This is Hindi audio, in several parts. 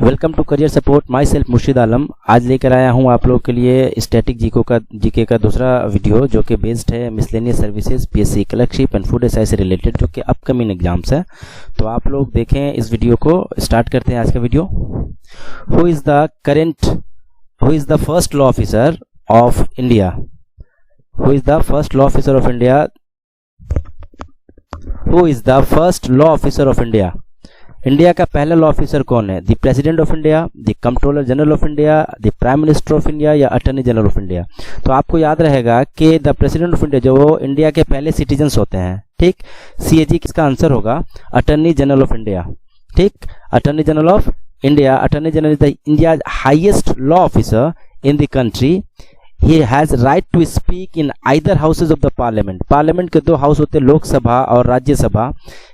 Welcome to career support. Myself Murshid Alam. आज लेकर आया हूं आप लोगों के लिए स्टैटिक जीके का दूसरा वीडियो जो कि बेस्ड है miscellaneous services, PSC clerkship and food SI से रिलेटेड, जो कि अपकमिंग एग्जाम्स है। तो आप लोग देखें इस वीडियो को। स्टार्ट करते हैं आज का video. Who is the first law officer of India? Who is the first law officer of India? Who is the first law officer of India? India का पहला लॉ ऑफिसर कौन है? The president of India, the controller general of India, the prime minister of India या अटॉर्नी जनरल ऑफ इंडिया? तो आपको याद रहेगा कि द प्रेसिडेंट ऑफ इंडिया जो इंडिया के पहले सिटीजन्स होते हैं, ठीक। सीएजी किसका आंसर होगा? अटॉर्नी जनरल ऑफ इंडिया, ठीक। Attorney general of India. Attorney general is the India highest law officer in the country. He has right to speak in either houses of the parliament. Parliament के दो हाउस होते हैं, लोकसभा और राज्यसभा।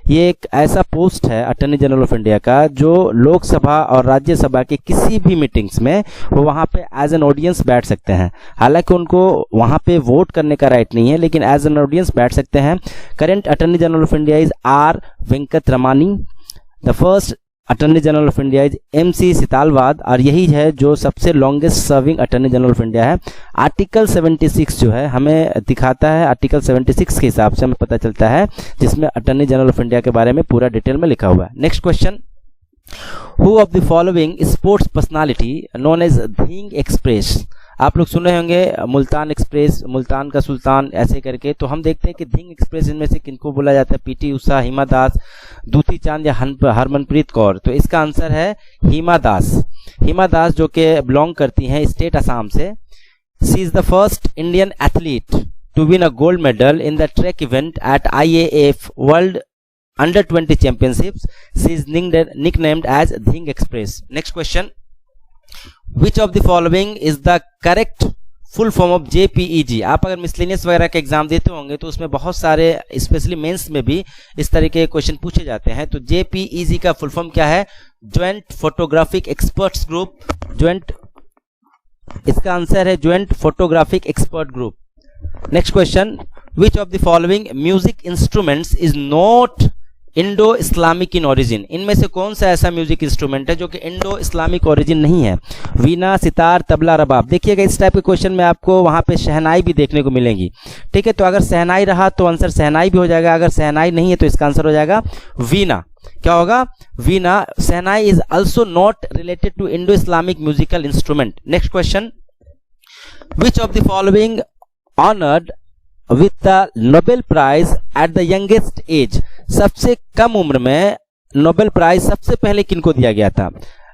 ये एक ऐसा पोस्ट है अटॉर्नी जनरल ऑफ इंडिया का जो लोकसभा और राज्यसभा के किसी भी मीटिंग्स में वो वहाँ पे एज एन ऑडियंस बैठ सकते हैं। हालांकि उनको वहाँ पे वोट करने का राइट नहीं है, लेकिन एज एन ऑडियंस बैठ सकते हैं। Current attorney general of India is R Venkat Ramani. The first attorney general of India is MC Setalvad, और यही है जो सबसे longest serving attorney general of India है। आर्टिकल 76 जो है हमें दिखाता है, आर्टिकल 76 के हिसाब से हमें पता चलता है, जिसमें अटॉर्नी जनरल ऑफ इंडिया के बारे में पूरा डिटेल में लिखा हुआ है। Next question, who of the following sports personality known as Dhing express? आप लोग सुने होंगे मुल्तान एक्सप्रेस, मुल्तान का सुल्तान, ऐसे करके। तो हम देखते हैं कि धिंग एक्सप्रेस इनमें से किनको बोला जाता है? पीटी उषा, हिमा दास, दूती चांद या हरमनप्रीत कौर? तो इसका आंसर है हिमा दास। हिमा दास जो कि बिलोंग करती हैं स्टेट असम से। She is the first Indian athlete to win a gold medal in the track event at IAAF world under 20 championships. She is nicknamed as Dhing express. Next question, Which of the following is the correct full form of JPEG? आप अगर मिसलेनियस वगैरह के एग्जाम देते होंगे तो उसमें बहुत सारे, स्पेशली मेंस में भी इस तरह के क्वेश्चन पूछे जाते हैं। तो JPEG का फुल फॉर्म क्या है? Joint photographic experts group. Joint, इसका आंसर है joint photographic expert group. Next question, Which of the following music instruments is not Indo Islamic in origin? इनमें से कौन सा ऐसा म्यूजिक इंस्ट्रूमेंट है जो कि इंडो इस्लामिक ओरिजिन नहीं है? वीणा, सितार, तबला, रबाब। देखिएगा इस टाइप के क्वेश्चन में आपको वहाँ पे शहनाई भी देखने को मिलेंगी, ठीक है। तो अगर शहनाई रहा तो आंसर शहनाई भी हो जाएगा, अगर शहनाई नहीं है तो इसका आंसर हो जाएगा वीणा। क्या होगा? Veena. Shehnai is also not related to Indo Islamic musical instrument. Next question, which of the following honoured with the Nobel prize at the youngest age? सबसे कम उम्र में नोबेल प्राइज सबसे पहले किनको दिया गया था?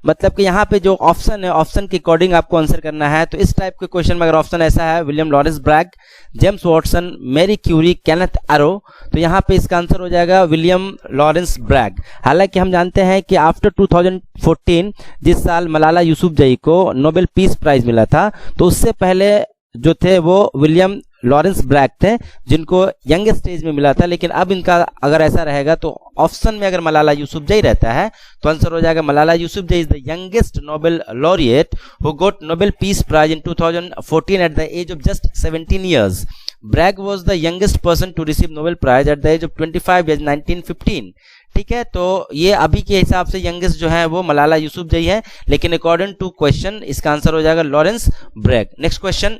मतलब कि यहाँ पे जो ऑप्शन है, ऑप्शन के अकॉर्डिंग आपको आंसर करना है। तो इस टाइप के क्वेश्चन में अगर ऑप्शन ऐसा है William Lawrence Bragg, James Watson, Marie Curie, Kenneth Arrow, तो यहाँ पे इसका आंसर हो जाएगा विलियम लॉरेंस ब्रैग। हालांकि हम जानते हैं कि आफ्टर 2014 जिस साल मलाला यूसुफजई को नोबेल पीस प्राइज मिला था, तो उससे पहले जो थे वो विलियम लॉरेंस ब्रैग थे, जिनको यंगेस्ट स्टेज में मिला था। लेकिन अब इनका अगर ऐसा रहेगा तो ऑप्शन में अगर मलाला यूसुफजई रहता है तो आंसर हो जाएगा Malala Yousafzai is the youngest Nobel laureate who got Nobel peace prize in 2014 at the age of just 17 years. Bragg was the youngest person to receive Nobel prize at the age of 25 years 1915, ठीक है। तो ये अभी के हिसाब से यंगेस्ट जो है वो मलाला यूसुफजई है, लेकिन अकॉर्डिंग टू क्वेश्चन इसका आंसर हो जाएगा Lawrence Bragg. Next question,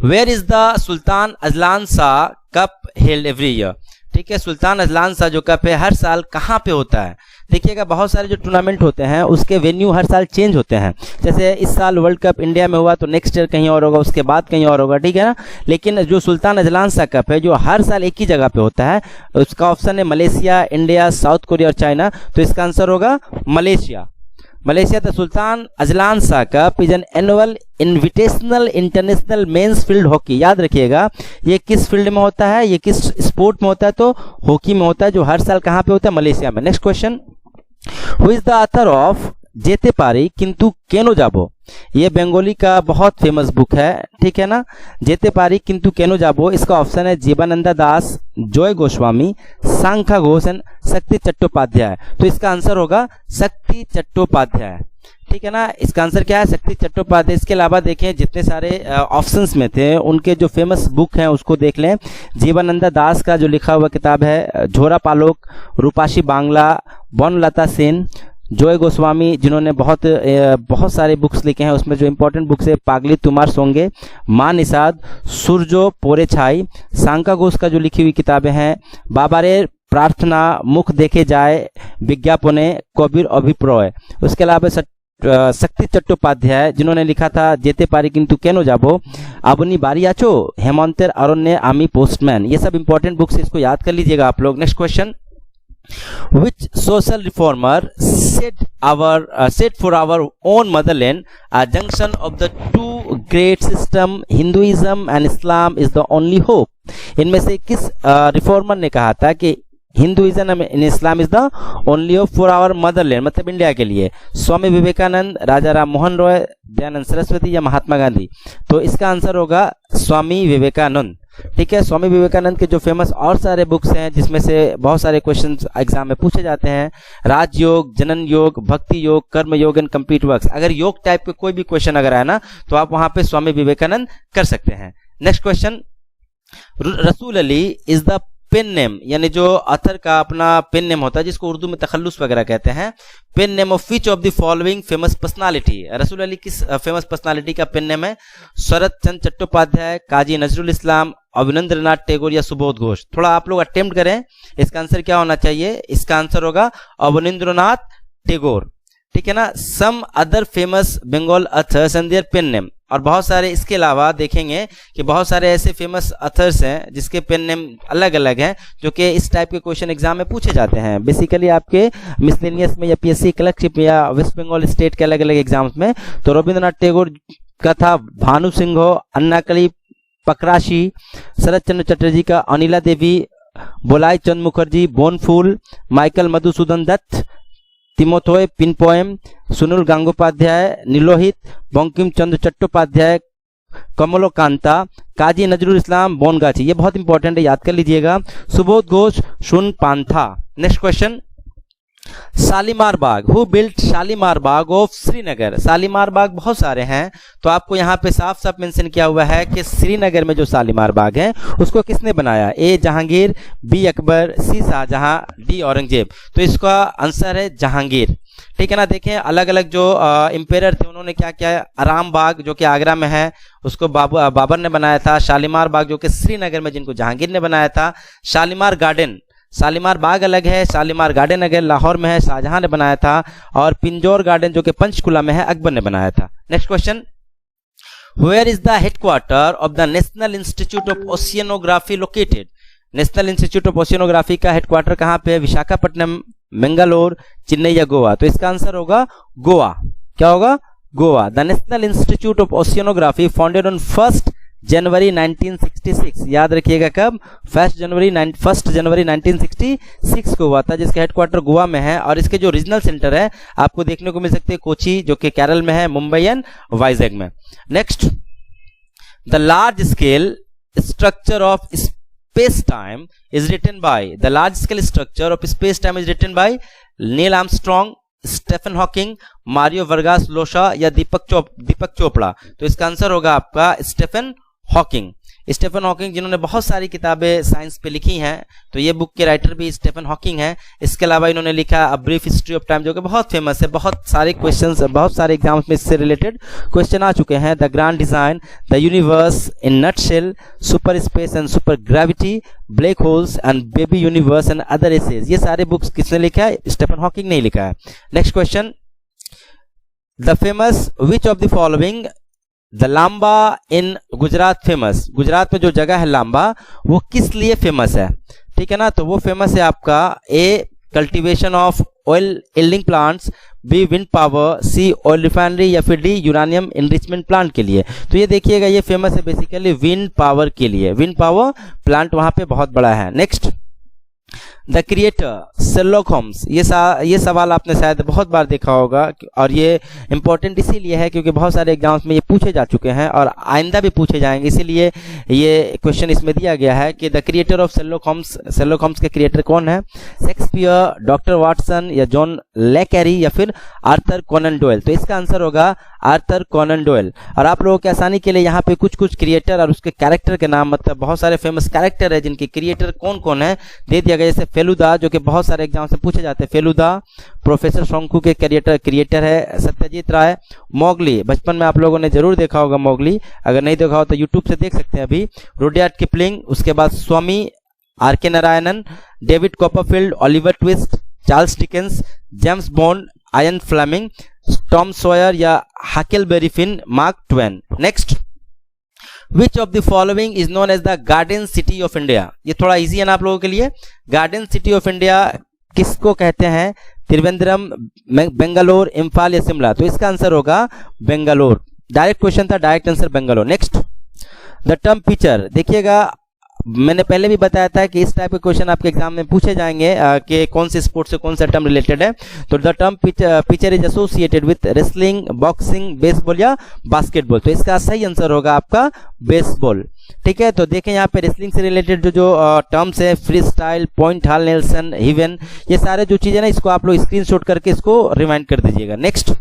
where is the Sultan Azlan Shah cup held every year? ठीक है, सुल्तान अजलान शाह जो कप है हर साल कहाँ पे होता है? देखिएगा बहुत सारे जो टूर्नामेंट होते हैं उसके वेन्यू हर साल चेंज होते हैं। जैसे इस साल वर्ल्ड कप इंडिया में हुआ तो नेक्स्ट ईयर कहीं और होगा, उसके बाद कहीं और होगा, ठीक है ना। लेकिन जो सुल्तान अजलान शाह कप है जो हर साल एक ही जगह पे होता है, उसका ऑप्शन है मलेशिया, इंडिया, साउथ कोरिया और चाइना। तो इसका आंसर होगा Malaysia. Malaysia. The Sultan Azlan Shah cup is an annual invitational international men's field hockey. याद रखिएगा ये किस फील्ड में होता है, ये किस स्पोर्ट में होता है? तो हॉकी में होता है, जो हर साल कहाँ पे होता है? मलेशिया में। Next question, who is the author of जेते पारी किंतु केनो जाबो? ये बंगाली का बहुत फेमस बुक है, ठीक है ना। जेते पारी किंतु केनो जाबो, इसका ऑप्शन है जीवानंदा दास, जॉय गोस्वामी, सांख्या घोष एंड शक्ति चट्टोपाध्याय। तो इसका आंसर होगा शक्ति चट्टोपाध्याय, ठीक है ना। इसका आंसर क्या है? शक्ति चट्टोपाध्याय। इसके अलावा देखें जितने सारे ऑप्शंस में थे उनके जो फेमस बुक हैं उसको देख लें। जीवानंदा दास का जो लिखा हुआ किताब है झोरा पालोक, रूपाशी बांग्ला, बनलता सेन, जोय गोस्वामी जिन्होंने बहुत सारे बुक्स लिखे हैं, उसमें जो इंपॉर्टेंट बुक्स है पागली तुमार सोंगे, माँ निषाद, सूरजो पोरे छाई, सांका घोष का जो लिखी हुई किताबें हैं, बाबारे प्रार्थना, मुख देखे जाए, विज्ञापने, कबीर अभिप्राय। उसके अलावा शक्ति चट्टोपाध्याय जिन्होंने लिखा था जेते पारी किंतु केनो जाबो, अबनी बारी आचो, हेमंतेर अरण्य, आमी पोस्टमैन। ये सब इंपॉर्टेंट बुक्स, इसको याद कर लीजिएगा आप लोग। Next question, which social reformer said for our own motherland a junction of the two great system Hinduism and Islam is the only hope। इनमें से किस रिफॉर्मर ने कहा था कि Hinduism and Islam is the only hope for our motherland, मतलब इंडिया के लिए? स्वामी विवेकानंद, राजा राम मोहन रॉय, दयानंद सरस्वती या महात्मा गांधी? तो इसका आंसर होगा स्वामी विवेकानंद। ठीक है, स्वामी विवेकानंद के जो फेमस और सारे बुक्स हैं जिसमें से बहुत सारे क्वेश्चंस एग्जाम में पूछे जाते हैं, राजयोग, जनन योग, भक्ति योग, कर्म योग एंड कंप्लीट वर्क्स। अगर योग टाइप के कोई भी क्वेश्चन अगर आए ना तो आप वहां पे स्वामी विवेकानंद कर सकते हैं। Next question, Rasool Ali is the pen name, यानी जो अथर का अपना पेन नेम होता है जिसको उर्दू में तखल्लुस वगैरह कहते हैं, pen name of which of the following famous personality? Rasool Ali किस फेमस पर्सनालिटी का पेन नेम है? शरद चंद्र चट्टोपाध्याय, काजी नजरुल इस्लाम, अवनींद्रनाथ टैगोर या सुबोध घोष? थोड़ा आप लोग अटेम्प्ट करें, इसका आंसर क्या होना चाहिए? इसका आंसर होगा अवनींद्रनाथ टैगोर। ठीक है ना। Some other famous Bengal authors and their pen name, और बहुत सारे इसके अलावा देखेंगे कि बहुत सारे ऐसे फेमस अथर्स हैं जिसके पेन नेम अलग अलग हैं जो कि इस टाइप के क्वेश्चन एग्जाम में पूछे जाते हैं बेसिकली आपके मिसलेनियस में या पीएससी क्लर्कशिप या वेस्ट बंगाल स्टेट के अलग अलग एग्जाम्स में। तो रविंद्रनाथ टैगोर का था भानु सिंह, अन्नाकली पकराशी, शरद चंद्र चटर्जी का Anila Devi, Bolai Chand Mukherjee Banaphool, Michael Madhusudan Dutt Timothy Penpoem, Sunil Gangopadhyay Nilohit, Bankim Chandra Chattopadhyay Kamalakanta, Kazi Nazrul Islam बोनगाची। ये बहुत इंपॉर्टेंट है, याद कर लीजिएगा। सुबोध घोष सुन पांथा। Next question, Shalimar Bagh, who built Shalimar Bagh of Srinagar? Shalimar Bagh बहुत सारे हैं, तो आपको यहाँ पे साफ साफ मेंशन किया हुआ है कि श्रीनगर में जो शालीमार बाग है उसको किसने बनाया? ए जहांगीर, बी अकबर, सी शाहजहां, डी औरंगजेब? तो इसका आंसर है जहांगीर। ठीक है ना। देखें अलग अलग जो एम्पेयर थे उन्होंने क्या किया, आराम बाग जो कि आगरा में है उसको बाबर ने बनाया था, शालीमार बाग जो कि श्रीनगर में जिनको जहांगीर ने बनाया था, शालीमार गार्डन, शालीमार बाग अलग है, शालीमार गार्डन अगर लाहौर में है शाहजहां ने बनाया था, और पिंजौर गार्डन जो कि पंचकुला में है अकबर ने बनाया था। Next question, where is the headquarter of the national institute of oceanography located? National institute of oceanography का हेडक्वार्टर कहाँ पे है? विशाखापट्टनम, मंगलोर, चेन्नई या गोवा? तो इसका आंसर होगा गोवा। क्या होगा? Goa. The national institute of oceanography founded on 1 जनवरी 1966। याद रखिएगा कब? 1 जनवरी 1966 को हुआ था, जिसका हेडक्वार्टर गोवा में है, और इसके जो रीजनल सेंटर है आपको देखने को मिल सकते हैं कोची जो कि केरल में है, मुंबई एंड वाइजैग में। Next, the large scale structure of space time is written by, the large scale structure of space time is written by Neil Armstrong, Stephen Hawking, Mario Vargas Llosa या दीपक चोपड़ा? तो इसका आंसर होगा आपका स्टेफन हॉकिंग। स्टेफन हॉकिंग जिन्होंने बहुत सारी किताबें साइंस पे लिखी हैं, तो ये बुक के राइटर भी स्टेफन हॉकिंग हैं। इसके अलावा इन्होंने लिखा a brief history of time जो कि बहुत फेमस है, बहुत सारे क्वेश्चंस, बहुत सारे एग्जाम्स में इससे रिलेटेड क्वेश्चन आ चुके हैं। The grand design, the universe in nutshell, super space and super gravity, black holes and baby universe and other essays, ये सारे बुक्स किसने लिखा है? स्टेफन हॉकिंग ने लिखा है। Next question, the famous which of the following the Lamba in Gujarat famous? Gujarat में जो जगह है लांबा वो किस लिए फेमस है? ठीक है ना। तो वो फेमस है आपका A cultivation of oil yielding plants, B wind power, C oil refinery या फिर डी यूरानियम एनरिचमेंट प्लांट के लिए? तो ये देखिएगा ये फेमस है बेसिकली विंड पावर के लिए, विंड पावर प्लांट वहां पे बहुत बड़ा है। Next, the creator Sherlock Holmes, ये सवाल आपने शायद बहुत बार देखा होगा, और ये इंपॉर्टेंट इसीलिए है क्योंकि बहुत सारे एग्जाम्स में ये पूछे जा चुके हैं और आइंदा भी पूछे जाएंगे, इसीलिए ये क्वेश्चन इसमें दिया गया है कि the creator of Sherlock Holmes के क्रिएटर कौन है? शेक्सपियर, डॉक्टर वाटसन या जॉन ले कैरी या फिर आर्थर कॉनन डॉयल? तो इसका आंसर होगा आर्थर कॉनन डॉयल। और आप लोगों की आसानी के लिए यहाँ पे कुछ क्रिएटर और उसके कैरेक्टर के नाम, मतलब बहुत सारे फेमस कैरेक्टर है जिनके क्रिएटर कौन कौन है दे दिया लीजिएगा, जैसे फेलुदा जो कि बहुत सारे एग्जाम से पूछे जाते हैं, फेलुदा प्रोफेसर शंकु के क्रिएटर है सत्यजीत राय। मोगली बचपन में आप लोगों ने जरूर देखा होगा मोगली, अगर नहीं देखा हो तो यूट्यूब से देख सकते हैं अभी। रुडयार्ड किपलिंग, उसके बाद Swami R K. Narayanan, David Copperfield, Oliver Twist, Charles Dickens, James Bond, Ian Fleming, Tom Sawyer या Huckleberry Finn, Mark Twain. Next, which of the following is known as the garden city of India? ये थोड़ा इजी है ना आप लोगों के लिए। गार्डन सिटी ऑफ इंडिया किसको कहते हैं? त्रिवेंद्रम, बेंगलोर, इम्फाल या शिमला? तो इसका आंसर होगा बेंगलोर। डायरेक्ट क्वेश्चन था, direct answer Bangalore. Next, the term pitcher, देखिएगा मैंने पहले भी बताया था कि इस टाइप के क्वेश्चन आपके एग्जाम में पूछे जाएंगे कि कौन से स्पोर्ट से कौन सा टर्म रिलेटेड है। तो the term pitcher is associated with wrestling, boxing, baseball या बास्केटबॉल? तो इसका सही आंसर होगा आपका बेसबॉल। ठीक है, तो देखें यहाँ पे रेसलिंग से रिलेटेड जो टर्म्स है, फ्री स्टाइल, पॉइंट, हाल, नेल्सन, हिवन, ये सारे जो चीजें ना इसको आप लोग स्क्रीनशॉट करके इसको रिमाइंड कर दीजिएगा। Next,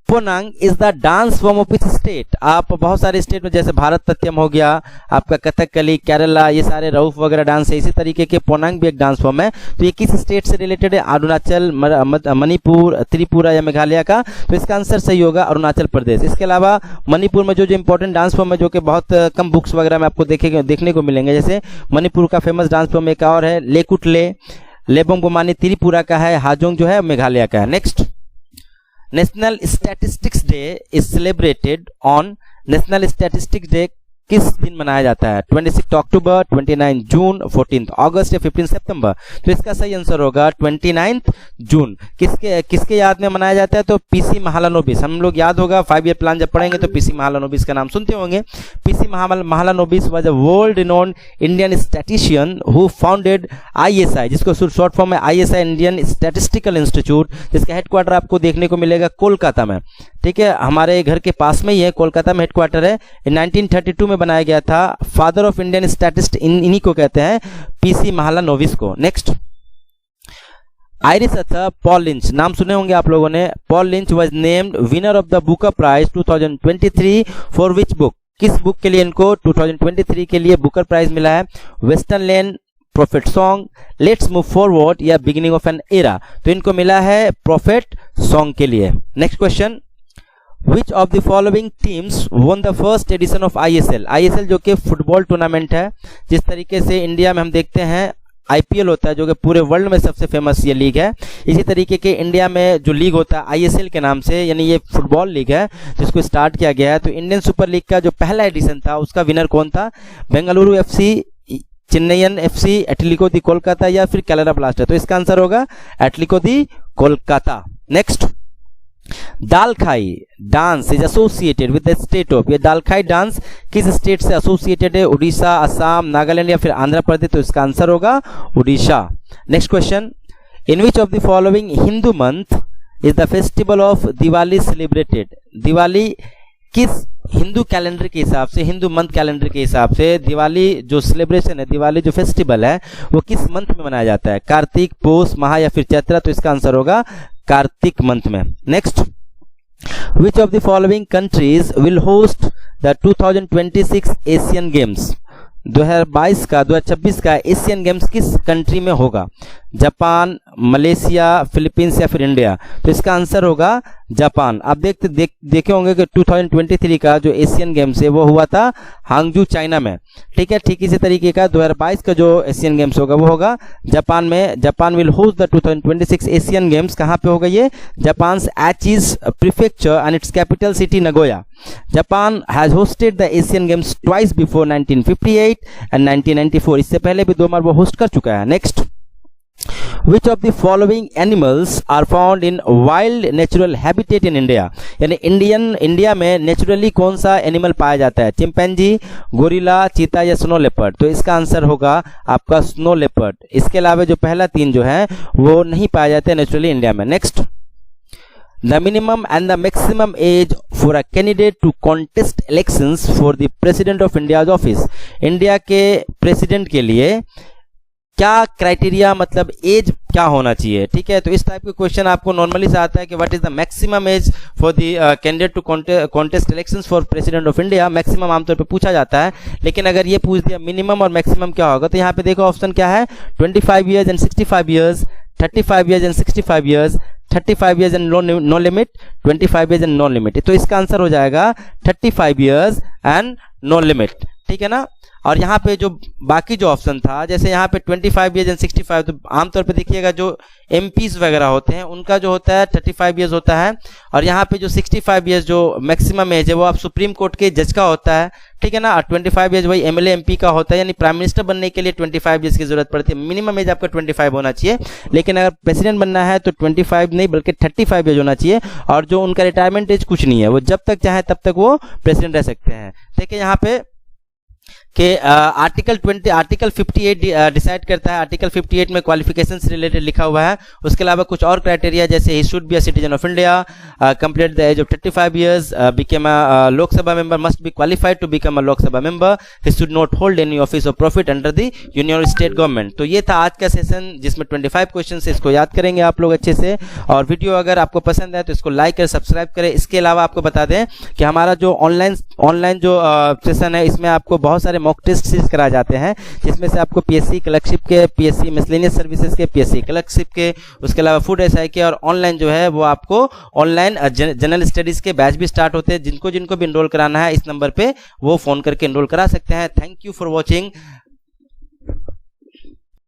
Ponung is the dance form of which state? आप बहुत सारे स्टेट में, जैसे भारतनाट्यम हो गया आपका, कथकली, केरला, ये सारे रऊफ वगैरह डांस है, इसी तरीके के पोनांग भी एक डांस फॉर्म है। तो ये किस स्टेट से रिलेटेड है? अरुणाचल, मणिपुर, त्रिपुरा या मेघालय का? तो इसका आंसर सही होगा अरुणाचल प्रदेश। इसके अलावा मणिपुर में जो इंपॉर्टेंट डांस फॉर्म है, जो कि बहुत कम बुक्स वगैरह में आपको देखने को मिलेंगे, जैसे मणिपुर का फेमस डांस फॉर्म एक और है लेकुटले, लेबोंगबोमानी त्रिपुरा का है, हाजोंग जो है मेघालय का है। Next, national statistics day is celebrated on? National statistics day किस दिन मनाया जाता है? 26 अक्टूबर, 29 जून, 14 अगस्त या 15 सितंबर? तो इसका सही आंसर होगा 29 जून। किसके याद में मनाया जाता है? तो पीसी महालानोबिस। हम लोग याद होगा 5 ईयर प्लान जब पढ़ेंगे तो पीसी महालानोबिस का नाम सुनते होंगे। P C Mahalanobis was a world renowned Indian statistician who founded ISI, जिसको शॉर्ट फॉर्म में ISI, इंडियन स्टैटिस्टिकल इंस्टीट्यूट, जिसका हेडक्वार्टर आपको देखने को मिलेगा कोलकाता में। ठीक है, हमारे घर के पास में ही है, कोलकाता में हेडक्वार्टर है। 1932 में बनाया गया था। फादर ऑफ इंडियन स्टैटिस्ट इन्हीं को कहते हैं, पीसी महालानोबिस को। Next, Irish author Paul Lynch, नाम सुने होंगे आप लोगों ने। Paul Lynch was named winner of the Booker prize 2023 for which book? किस बुक के लिए इनको 2023 के लिए बुकर प्राइज मिला है? Western land, profit song, let's move forward या बिगिनिंग ऑफ एन एरा? तो इनको मिला है प्रॉफिट सॉन्ग के लिए। Next question, Which of the following teams won the first edition of ISL? ISL जो कि फुटबॉल टूर्नामेंट है। जिस तरीके से इंडिया में हम देखते हैं IPL होता है, जो कि पूरे वर्ल्ड में सबसे फेमस ये लीग है, इसी तरीके के इंडिया में जो लीग होता है ISL के नाम से, यानी ये फुटबॉल लीग है जिसको स्टार्ट किया गया है। तो इंडियन सुपर लीग का जो पहला एडिशन था उसका विनर कौन था? Bengaluru FC, Chennaiyin FC, एटलिको the Kolkata या फिर केरला ब्लास्टर? तो इसका आंसर होगा Atletico the Kolkata. Next, Dalkhai dance is associated with the state of? ये दालखाई डांस किस स्टेट से एसोसिएटेड है? उड़ीसा, असम, नागालैंड या फिर आंध्र प्रदेश? तो इसका आंसर होगा Orissa. Next question, in which of the following Hindu month is the festival of Diwali celebrated? Diwali किस हिंदू कैलेंडर के हिसाब से, हिंदू मंथ कैलेंडर के हिसाब से दिवाली जो सेलिब्रेशन है, दिवाली जो फेस्टिवल है, वो किस मंथ में मनाया जाता है? कार्तिक, पोष, माह या फिर चैत्र? तो इसका आंसर होगा कार्तिक मंथ में। Next, which of the following countries will host the 2026 Asian games? 2026 का एशियन गेम्स किस कंट्री में होगा? जापान, मलेशिया, फिलीपींस या फिर इंडिया? तो इसका आंसर होगा जापान। आप देखे होंगे कि 2023 का जो एशियन गेम्स है वो हुआ था हांगजू, चाइना में। ठीक है, ठीक इसी तरीके का 2022 का जो एशियन गेम्स होगा वो होगा जापान में। Japan will host the 2026 Asian Games. कहाँ पे होगा ये? Japan Aichi's prefecture and its capital city Nagoya. Japan has hosted the Asian Games twice before 1958 and 1994। इससे पहले भी 2 बार वो होस्ट कर चुका है। Next, Which of the following animals are found in wild natural habitat in India? यानी इंडिया में नेचुरली कौन सा एनिमल पाया जाता है? चिंपैंजी, गोरिल्ला, चीता या स्नो लेपर्ड? तो इसका आंसर होगा आपका स्नो लेपर्ड। इसके अलावा जो पहला 3 जो है वो नहीं पाया जाता है नेचुरली इंडिया में। Next, the minimum and the maximum age for a candidate to contest elections for the president of India's office? India के प्रेसिडेंट के लिए क्या क्राइटेरिया, मतलब एज क्या होना चाहिए, ठीक है। तो इस टाइप के क्वेश्चन आपको नॉर्मली से आता है कि what is the maximum age for the candidate to contest elections for president of India. Maximum आमतौर पे पूछा जाता है, लेकिन अगर ये पूछ दिया मिनिमम और मैक्सिमम क्या होगा, तो यहाँ पे देखो ऑप्शन क्या है, 25 years and 65 years, 35 years and 65 years, 35 years and no limit, 25 years and no limit. तो इसका आंसर हो जाएगा 35 ईयर्स एंड नो लिमिट, ठीक है ना। और यहाँ पे जो बाकी जो ऑप्शन था, जैसे यहाँ पे 25 ईयर्स एंड 65, तो आमतौर पे देखिएगा जो एमपीज वगैरह होते हैं उनका जो होता है 35 ईयर्स होता है, और यहाँ पे जो 65 ईयर्स जो मैक्सिमम एज है वो आप सुप्रीम कोर्ट के जज का होता है, ठीक है ना। और 25 ईयर्स वही एमएलए एमपी का होता है, यानी प्राइम मिनिस्टर बनने के लिए 25 ईयर्स की जरूरत पड़ती है। मिनिमम एज आपका 25 होना चाहिए, लेकिन अगर प्रेसिडेंट बनना है तो 25 नहीं बल्कि 35 एज होना चाहिए। और जो उनका रिटायरमेंट एज कुछ नहीं है, वो जब तक चाहे तब तक वो प्रेसिडेंट रह सकते हैं। देखिए यहाँ पे कि आर्टिकल 58 डिसाइड करता है। आर्टिकल 58 में क्वालिफिकेशन से रिलेटेड लिखा हुआ है। उसके अलावा कुछ और क्राइटेरिया, जैसे he should be a citizen of India, complete the age of 35 years, become a Lok Sabha member, must be qualified to become a Lok Sabha member, he should not hold any office of profit under the union और स्टेट गवर्नमेंट। तो ये था आज का सेशन, जिसमें 25 क्वेश्चन से इसको याद करेंगे आप लोग अच्छे से। और वीडियो अगर आपको पसंद है तो इसको लाइक करें, सब्सक्राइब करें। इसके अलावा आपको बता दें कि हमारा जो ऑनलाइन जो सेशन है, इसमें आपको बहुत सारे मॉक टेस्ट सीरीज कराए जाते हैं, जिसमें से आपको पीएससी क्लर्कशिप के, पीएससी मिसलेनियस सर्विसेज के, पीएससी क्लर्कशिप के, उसके अलावा फूड एसआई के, और ऑनलाइन जो है वो आपको ऑनलाइन जनरल स्टडीज के बैच भी स्टार्ट होते हैं। जिनको भी इनरोल कराना है इस नंबर पे वो फोन करके इनरोल करा सकते हैं। Thank you for watching.